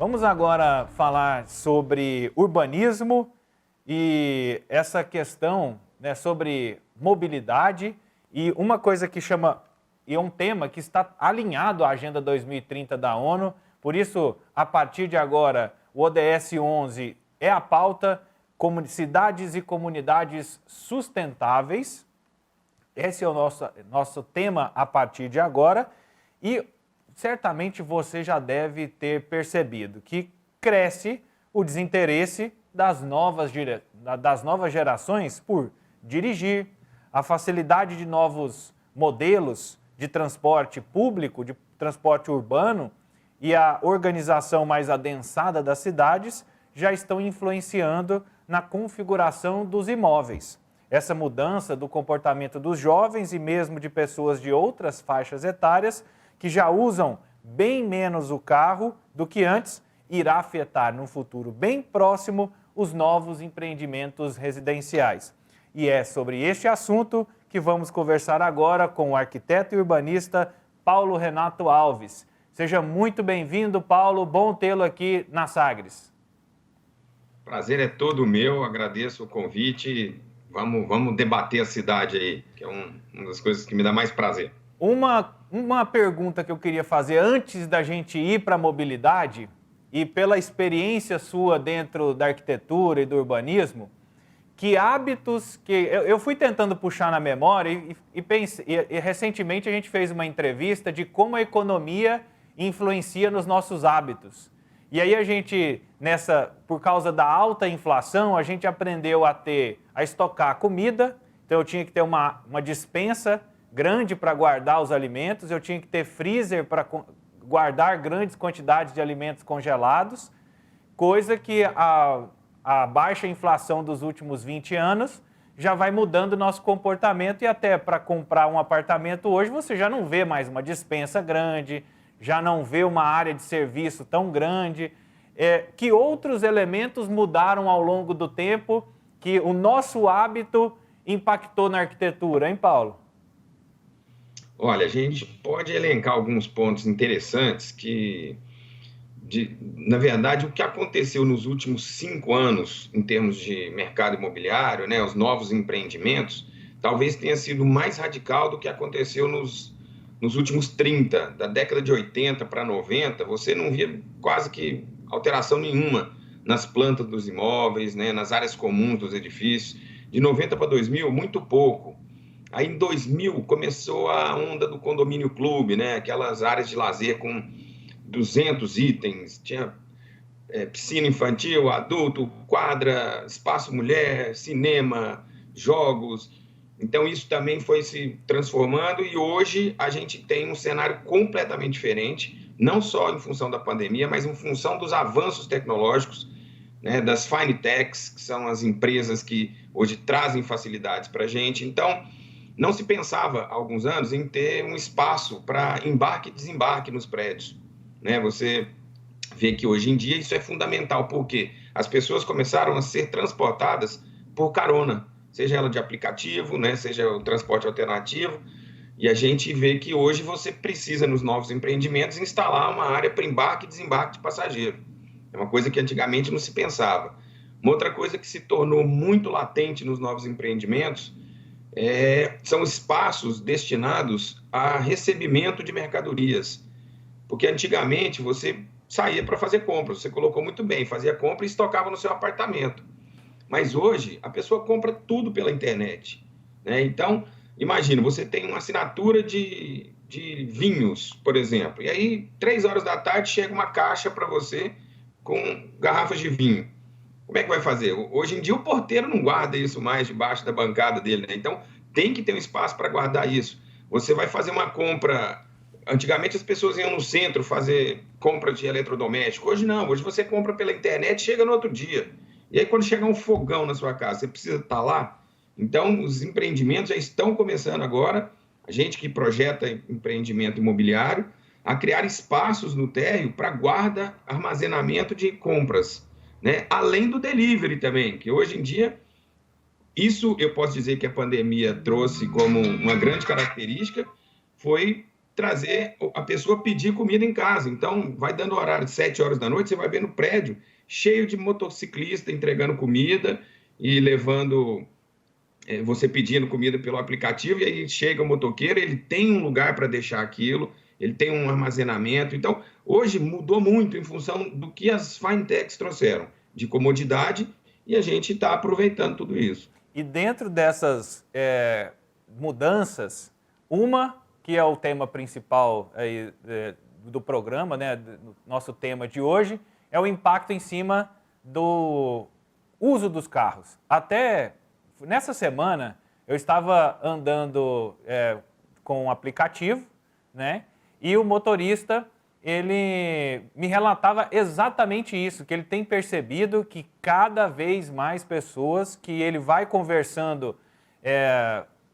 Vamos agora falar sobre urbanismo e essa questão, né, sobre mobilidade e uma coisa que chama, e é um tema que está alinhado à Agenda 2030 da ONU, por isso, a partir de agora, o ODS 11 é a pauta, cidades e comunidades sustentáveis. Esse é o nosso tema a partir de agora e certamente você já deve ter percebido que cresce o desinteresse das novas gerações por dirigir, a facilidade de novos modelos de transporte público, de transporte urbano e a organização mais adensada das cidades já estão influenciando na configuração dos imóveis. Essa mudança do comportamento dos jovens e mesmo de pessoas de outras faixas etárias que já usam bem menos o carro do que antes, irá afetar no futuro bem próximo os novos empreendimentos residenciais. E é sobre este assunto que vamos conversar agora com o arquiteto e urbanista Paulo Renato Alves. Seja muito bem-vindo, Paulo. Bom tê-lo aqui na Sagres. Prazer é todo meu, agradeço o convite. Vamos debater a cidade aí, que é uma das coisas que me dá mais prazer. Uma pergunta que eu queria fazer antes da gente ir para a mobilidade, e pela experiência sua dentro da arquitetura e do urbanismo, que hábitos que... Eu fui tentando puxar na memória e recentemente a gente fez uma entrevista de como a economia influencia nos nossos hábitos. E aí a gente, por causa da alta inflação, a gente aprendeu a estocar comida, então eu tinha que ter uma despensa grande para guardar os alimentos, eu tinha que ter freezer para guardar grandes quantidades de alimentos congelados, coisa que a baixa inflação dos últimos 20 anos já vai mudando o nosso comportamento e até para comprar um apartamento hoje você já não vê mais uma despensa grande, já não vê uma área de serviço tão grande. Que outros elementos mudaram ao longo do tempo que o nosso hábito impactou na arquitetura, hein, Paulo? Olha, a gente pode elencar alguns pontos interessantes na verdade, o que aconteceu nos últimos 5 anos em termos de mercado imobiliário, né, os novos empreendimentos, talvez tenha sido mais radical do que aconteceu nos últimos 30, da década de 80 para 90, você não via quase que alteração nenhuma nas plantas dos imóveis, né, nas áreas comuns dos edifícios. De 90 para 2000, muito pouco. Aí em 2000 começou a onda do condomínio clube, né, aquelas áreas de lazer com 200 itens, tinha piscina infantil, adulto, quadra, espaço mulher, cinema, jogos. Então isso também foi se transformando e hoje a gente tem um cenário completamente diferente, não só em função da pandemia, mas em função dos avanços tecnológicos, né, das fine techs, que são as empresas que hoje trazem facilidades para a gente. Então, não se pensava há alguns anos em ter um espaço para embarque e desembarque nos prédios, né? Você vê que hoje em dia isso é fundamental, porque as pessoas começaram a ser transportadas por carona, seja ela de aplicativo, né, seja o transporte alternativo, e a gente vê que hoje você precisa, nos novos empreendimentos, instalar uma área para embarque e desembarque de passageiro. É uma coisa que antigamente não se pensava. Uma outra coisa que se tornou muito latente nos novos empreendimentos são espaços destinados a recebimento de mercadorias, porque antigamente você saía para fazer compras, você colocou muito bem, fazia compra e estocava no seu apartamento. Mas hoje, a pessoa compra tudo pela internet, né? Então, imagina, você tem uma assinatura de vinhos, por exemplo, e aí, 3 horas da tarde, chega uma caixa para você com garrafas de vinho. Como é que vai fazer? Hoje em dia, o porteiro não guarda isso mais debaixo da bancada dele, né? Então, tem que ter um espaço para guardar isso. Você vai fazer uma compra... Antigamente, as pessoas iam no centro fazer compra de eletrodoméstico. Hoje não, hoje você compra pela internet e chega no outro dia. E aí, quando chegar um fogão na sua casa, você precisa estar lá. Então, os empreendimentos já estão começando agora, a gente que projeta empreendimento imobiliário, a criar espaços no térreo para guarda, armazenamento de compras, né? Além do delivery também, que hoje em dia, isso eu posso dizer que a pandemia trouxe como uma grande característica, foi trazer a pessoa pedir comida em casa. Então, vai dando horário de 7 horas da noite, você vai ver no prédio cheio de motociclista entregando comida e levando, você pedindo comida pelo aplicativo, e aí chega o motoqueiro, ele tem um lugar para deixar aquilo, ele tem um armazenamento. Então, hoje mudou muito em função do que as fintechs trouxeram, de comodidade, e a gente está aproveitando tudo isso. E dentro dessas mudanças, uma que é o tema principal aí, do programa, né, do nosso tema de hoje, é o impacto em cima do uso dos carros. Até nessa semana, eu estava andando com um aplicativo, né, e o motorista, ele me relatava exatamente isso, que ele tem percebido que cada vez mais pessoas que ele vai conversando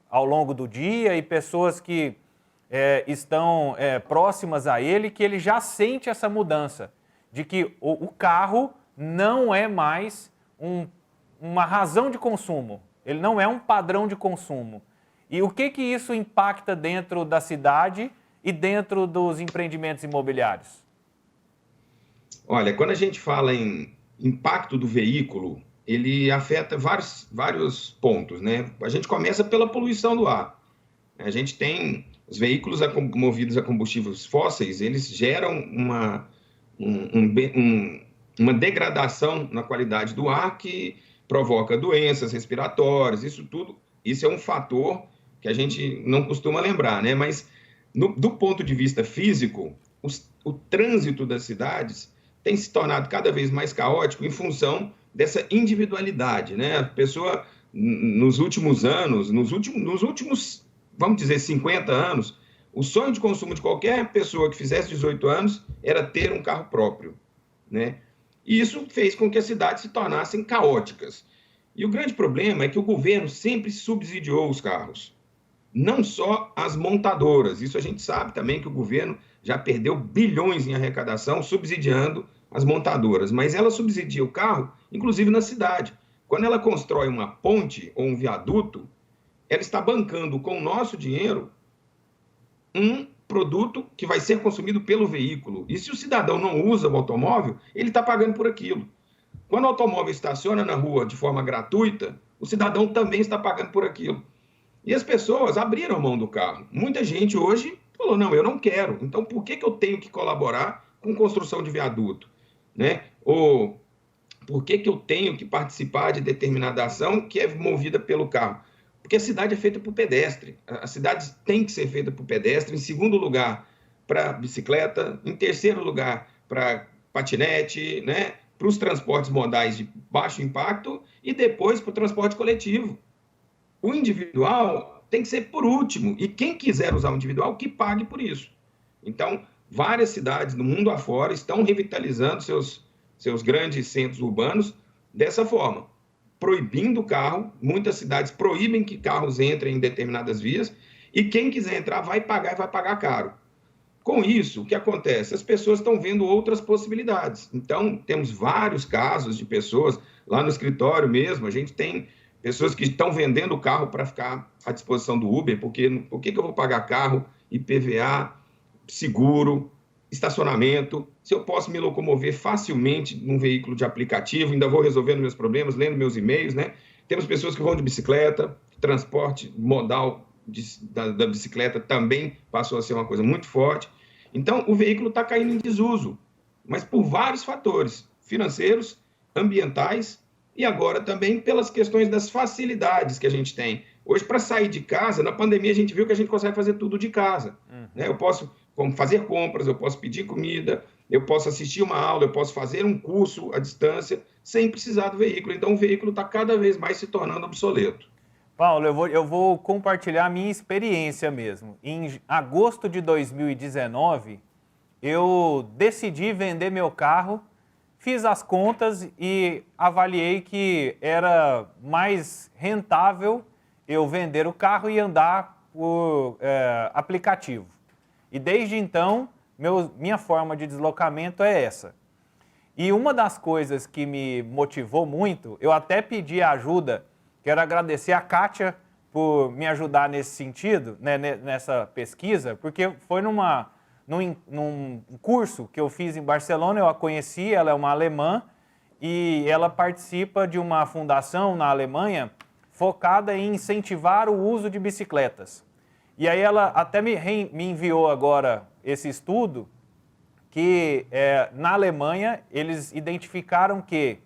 ao longo do dia, e pessoas que estão próximas a ele, que ele já sente essa mudança, de que o carro não é mais uma razão de consumo, ele não é um padrão de consumo. E o que isso impacta dentro da cidade e dentro dos empreendimentos imobiliários? Olha, quando a gente fala em impacto do veículo, ele afeta vários pontos, né? A gente começa pela poluição do ar. A gente tem os veículos movidos a combustíveis fósseis, eles geram uma degradação na qualidade do ar que provoca doenças respiratórias, isso é um fator que a gente não costuma lembrar, né? Mas do ponto de vista físico, o trânsito das cidades tem se tornado cada vez mais caótico em função dessa individualidade, né? A pessoa, nos últimos anos, nos últimos, vamos dizer, 50 anos, o sonho de consumo de qualquer pessoa que fizesse 18 anos era ter um carro próprio, né? E isso fez com que as cidades se tornassem caóticas. E o grande problema é que o governo sempre subsidiou os carros, não só as montadoras. Isso a gente sabe também, que o governo já perdeu bilhões em arrecadação subsidiando as montadoras, mas ela subsidia o carro, inclusive na cidade. Quando ela constrói uma ponte ou um viaduto, ela está bancando com o nosso dinheiro um produto que vai ser consumido pelo veículo. E se o cidadão não usa o automóvel, ele está pagando por aquilo. Quando o automóvel estaciona na rua de forma gratuita, o cidadão também está pagando por aquilo. E as pessoas abriram mão do carro. Muita gente hoje falou, não, eu não quero. Então, por que eu tenho que colaborar com construção de viaduto? Né? Ou por que eu tenho que participar de determinada ação que é movida pelo carro? Porque a cidade é feita por pedestre. A cidade tem que ser feita por pedestre. Em segundo lugar, para bicicleta. Em terceiro lugar, para patinete, né? Para os transportes modais de baixo impacto e depois para o transporte coletivo. O individual tem que ser por último. E quem quiser usar o individual, que pague por isso. Então, várias cidades do mundo afora estão revitalizando seus grandes centros urbanos dessa forma, proibindo o carro. Muitas cidades proíbem que carros entrem em determinadas vias, e quem quiser entrar vai pagar, e vai pagar caro. Com isso, o que acontece? As pessoas estão vendo outras possibilidades. Então, temos vários casos de pessoas, lá no escritório mesmo, a gente tem pessoas que estão vendendo o carro para ficar à disposição do Uber, porque por que eu vou pagar carro, IPVA, seguro, estacionamento, se eu posso me locomover facilmente num veículo de aplicativo, ainda vou resolvendo meus problemas, lendo meus e-mails, né? Temos pessoas que vão de bicicleta, transporte modal da bicicleta também passou a ser uma coisa muito forte. Então, o veículo está caindo em desuso, mas por vários fatores financeiros, ambientais e agora também pelas questões das facilidades que a gente tem. Hoje, para sair de casa, na pandemia a gente viu que a gente consegue fazer tudo de casa. Né? Eu posso fazer compras, eu posso pedir comida, eu posso assistir uma aula, eu posso fazer um curso à distância sem precisar do veículo. Então, o veículo está cada vez mais se tornando obsoleto. Paulo, eu vou compartilhar a minha experiência mesmo. Em agosto de 2019, eu decidi vender meu carro, fiz as contas e avaliei que era mais rentável eu vender o carro e andar por aplicativo. E desde então, minha forma de deslocamento é essa. E uma das coisas que me motivou muito, eu até pedi ajuda, quero agradecer a Kátia por me ajudar nesse sentido, né, nessa pesquisa, porque foi num curso que eu fiz em Barcelona, eu a conheci, ela é uma alemã, e ela participa de uma fundação na Alemanha focada em incentivar o uso de bicicletas. E aí ela até me enviou agora esse estudo, que na Alemanha eles identificaram que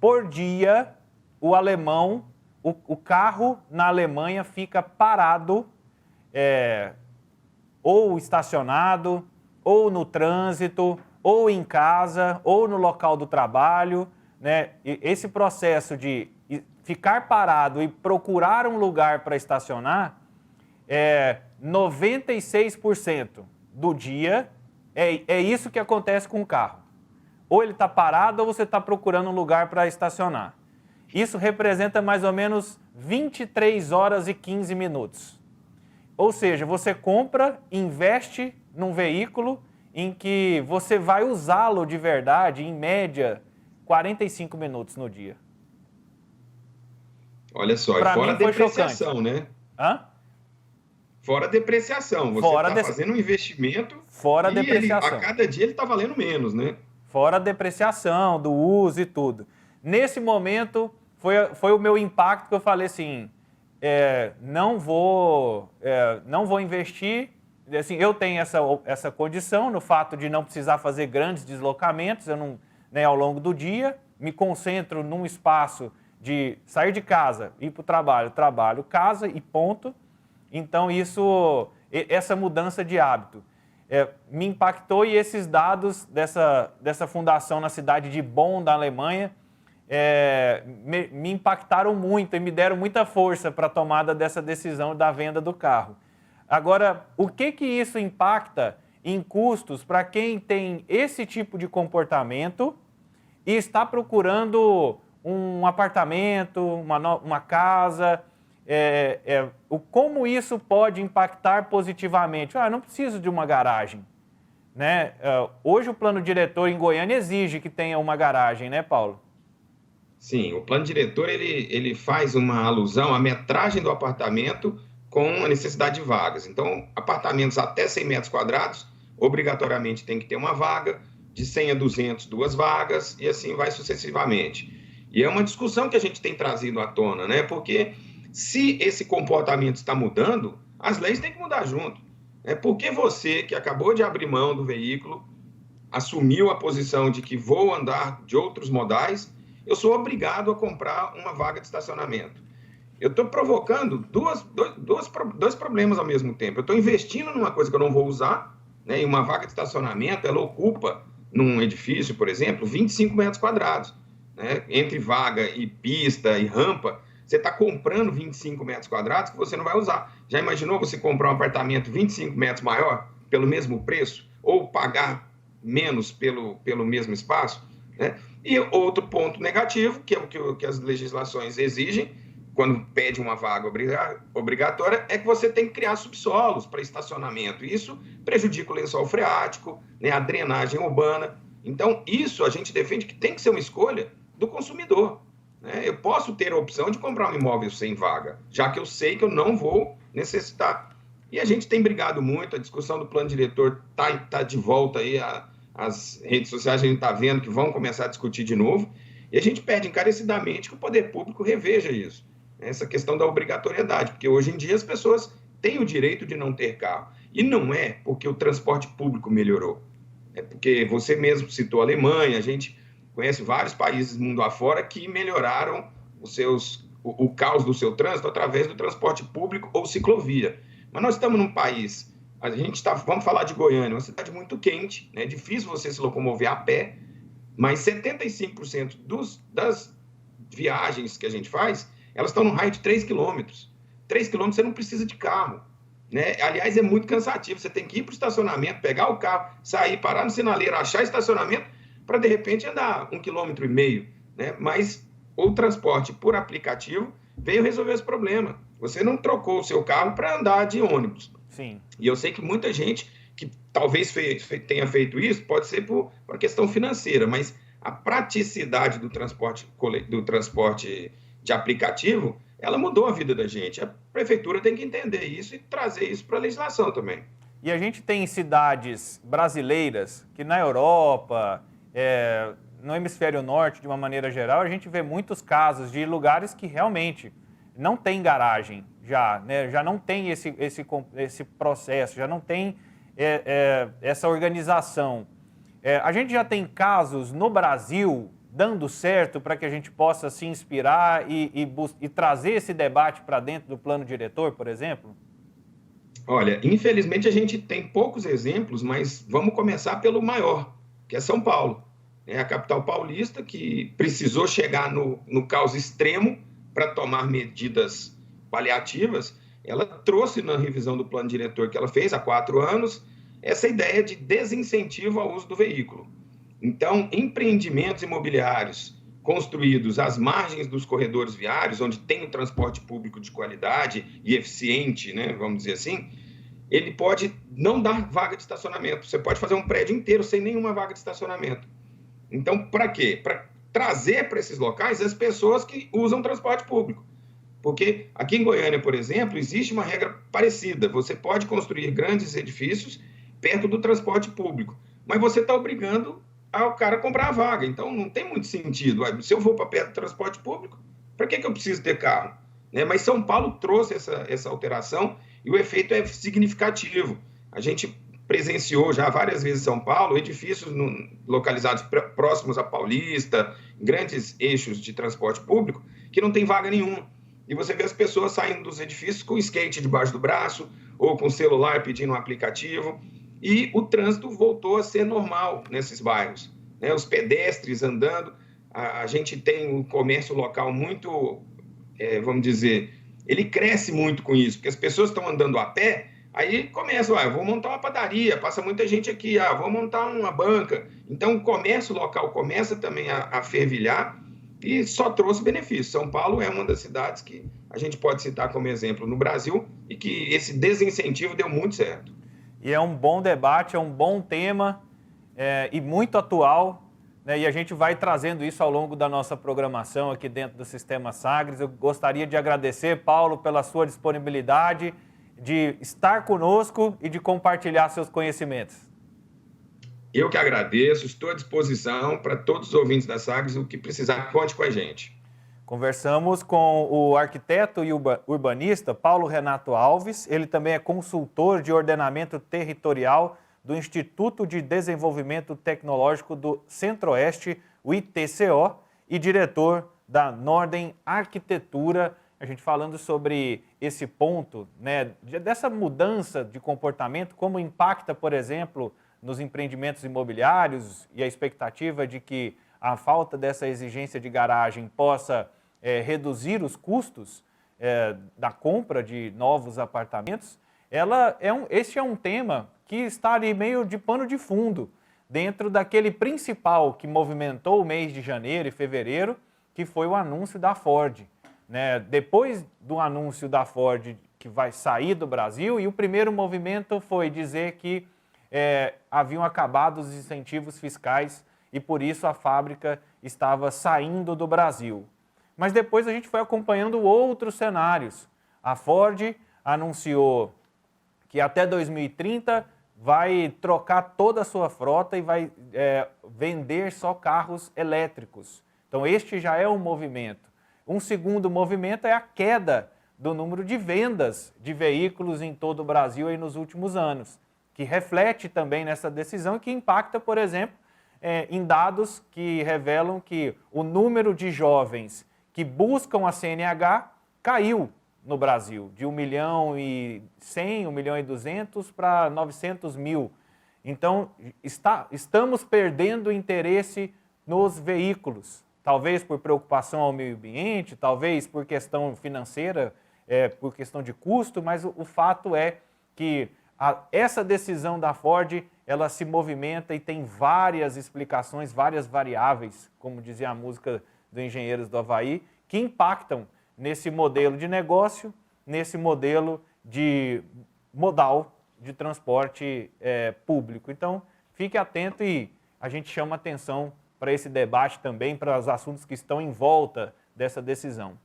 por dia o alemão, o carro na Alemanha fica parado, ou estacionado, ou no trânsito, ou em casa, ou no local do trabalho, né? E esse processo de ficar parado e procurar um lugar para estacionar, 96% do dia é isso que acontece com o carro. Ou ele está parado ou você está procurando um lugar para estacionar. Isso representa mais ou menos 23 horas e 15 minutos. Ou seja, você compra, investe num veículo em que você vai usá-lo de verdade, em média, 45 minutos no dia. Olha só, Pra e fora a mim foi depreciação, chocante. né? Hã? Fora a depreciação, você está fazendo um investimento Fora a e depreciação. a cada dia ele está valendo menos, né? Fora a depreciação, do uso e tudo. Nesse momento, foi o meu impacto que eu falei assim, não vou investir. Assim, eu tenho essa condição no fato de não precisar fazer grandes deslocamentos, eu não, né, ao longo do dia, me concentro num espaço de sair de casa, ir para o trabalho, casa e ponto. Então, essa mudança de hábito me impactou, e esses dados dessa fundação na cidade de Bonn, da Alemanha, me impactaram muito e me deram muita força para a tomada dessa decisão da venda do carro. Agora, o que isso impacta em custos para quem tem esse tipo de comportamento e está procurando um apartamento, uma casa? Como isso pode impactar positivamente? Não preciso de uma garagem, né? Hoje o plano diretor em Goiânia exige que tenha uma garagem, né, Paulo? Sim, o plano diretor ele faz uma alusão à metragem do apartamento com a necessidade de vagas. Então, apartamentos até 100 metros quadrados, obrigatoriamente tem que ter uma vaga, de 100 a 200, 2 vagas, e assim vai sucessivamente. E é uma discussão que a gente tem trazido à tona, né? Porque se esse comportamento está mudando, as leis têm que mudar junto. Porque você, que acabou de abrir mão do veículo, assumiu a posição de que vou andar de outros modais, eu sou obrigado a comprar uma vaga de estacionamento. Eu estou provocando dois problemas ao mesmo tempo. Eu estou investindo numa coisa que eu não vou usar, né? E uma vaga de estacionamento, ela ocupa, num edifício, por exemplo, 25 metros quadrados. Né? Entre vaga e pista e rampa, você está comprando 25 metros quadrados que você não vai usar. Já imaginou você comprar um apartamento 25 metros maior, pelo mesmo preço, ou pagar menos pelo mesmo espaço? Né? E outro ponto negativo, que é o que as legislações exigem, quando pede uma vaga obrigatória, é que você tem que criar subsolos para estacionamento. Isso prejudica o lençol freático, né, a drenagem urbana. Então, isso a gente defende que tem que ser uma escolha do consumidor. Né? Eu posso ter a opção de comprar um imóvel sem vaga, já que eu sei que eu não vou necessitar. E a gente tem brigado muito, a discussão do plano diretor tá de volta aí, as redes sociais a gente está vendo que vão começar a discutir de novo, e a gente pede encarecidamente que o poder público reveja isso, essa questão da obrigatoriedade, porque hoje em dia as pessoas têm o direito de não ter carro, e não é porque o transporte público melhorou, é porque você mesmo citou a Alemanha, a gente conhece vários países mundo afora que melhoraram o caos do seu trânsito através do transporte público ou ciclovia. Mas nós estamos num país, vamos falar de Goiânia, uma cidade muito quente, né? É difícil você se locomover a pé, mas 75% das viagens que a gente faz, elas estão no raio de 3 quilômetros. 3 quilômetros você não precisa de carro. Né? Aliás, é muito cansativo. Você tem que ir para o estacionamento, pegar o carro, sair, parar no sinaleiro, achar estacionamento, para de repente andar 1,5 quilômetro. Né? Mas o transporte por aplicativo veio resolver esse problema. Você não trocou o seu carro para andar de ônibus. Sim. E eu sei que muita gente que talvez tenha feito isso, pode ser por questão financeira, mas a praticidade do transporte de aplicativo ela mudou a vida da gente. A prefeitura tem que entender isso e trazer isso para a legislação também. E a gente tem cidades brasileiras que na Europa, no hemisfério norte, de uma maneira geral, a gente vê muitos casos de lugares que realmente não tem garagem já, né? Já não tem esse processo, já não tem essa organização. A gente já tem casos no Brasil dando certo para que a gente possa se inspirar e trazer esse debate para dentro do plano diretor, por exemplo? Olha, infelizmente a gente tem poucos exemplos, mas vamos começar pelo maior, que é São Paulo. É a capital paulista que precisou chegar no caos extremo para tomar medidas paliativas. Ela trouxe na revisão do plano diretor que ela fez há 4 anos essa ideia de desincentivo ao uso do veículo. Então, empreendimentos imobiliários construídos às margens dos corredores viários, onde tem o transporte público de qualidade e eficiente, né, vamos dizer assim, ele pode não dar vaga de estacionamento. Você pode fazer um prédio inteiro sem nenhuma vaga de estacionamento. Então, para quê? Para trazer para esses locais as pessoas que usam transporte público. Porque aqui em Goiânia, por exemplo, existe uma regra parecida. Você pode construir grandes edifícios perto do transporte público, mas você está obrigando ao cara comprar a vaga. Então, não tem muito sentido. Se eu vou para perto do transporte público, para que eu preciso ter carro? Mas São Paulo trouxe essa alteração e o efeito é significativo. A gente presenciou já várias vezes em São Paulo edifícios localizados próximos à Paulista, grandes eixos de transporte público, que não tem vaga nenhuma. E você vê as pessoas saindo dos edifícios com skate debaixo do braço ou com celular pedindo um aplicativo. E o trânsito voltou a ser normal nesses bairros. Os pedestres andando, a gente tem um comércio local muito, vamos dizer, ele cresce muito com isso, porque as pessoas estão andando a pé, aí começa, eu vou montar uma padaria, passa muita gente aqui, vou montar uma banca. Então o comércio local começa também a fervilhar e só trouxe benefícios. São Paulo é uma das cidades que a gente pode citar como exemplo no Brasil e que esse desincentivo deu muito certo. E é um bom debate, é um bom tema e muito atual, né? E a gente vai trazendo isso ao longo da nossa programação aqui dentro do Sistema Sagres. Eu gostaria de agradecer, Paulo, pela sua disponibilidade de estar conosco e de compartilhar seus conhecimentos. Eu que agradeço, estou à disposição para todos os ouvintes da Sagres, o que precisar, conte com a gente. Conversamos com o arquiteto e urbanista Paulo Renato Alves. Ele também é consultor de ordenamento territorial do Instituto de Desenvolvimento Tecnológico do Centro-Oeste, o ITCO, e diretor da Norden Arquitetura. A gente falando sobre esse ponto, né, dessa mudança de comportamento, como impacta, por exemplo, nos empreendimentos imobiliários e a expectativa de que a falta dessa exigência de garagem possa reduzir os custos da compra de novos apartamentos. Esse é um tema que está ali meio de pano de fundo, dentro daquele principal que movimentou o mês de janeiro e fevereiro, que foi o anúncio da Ford. Né? Depois do anúncio da Ford que vai sair do Brasil, e o primeiro movimento foi dizer que haviam acabado os incentivos fiscais e por isso a fábrica estava saindo do Brasil. Mas depois a gente foi acompanhando outros cenários. A Ford anunciou que até 2030 vai trocar toda a sua frota e vai vender só carros elétricos. Então este já é um movimento. Um segundo movimento é a queda do número de vendas de veículos em todo o Brasil aí nos últimos anos, que reflete também nessa decisão e que impacta, por exemplo, em dados que revelam que o número de jovens que buscam a CNH caiu no Brasil, de 1.100.000, 1.200.000 para 900.000. Então, estamos perdendo interesse nos veículos, talvez por preocupação ao meio ambiente, talvez por questão financeira, por questão de custo, mas o fato é que essa decisão da Ford, ela se movimenta e tem várias explicações, várias variáveis, como dizia a música do Engenheiros do Havaí, que impactam nesse modelo de negócio, nesse modelo de modal de transporte público. Então, fique atento e a gente chama atenção para esse debate também, para os assuntos que estão em volta dessa decisão.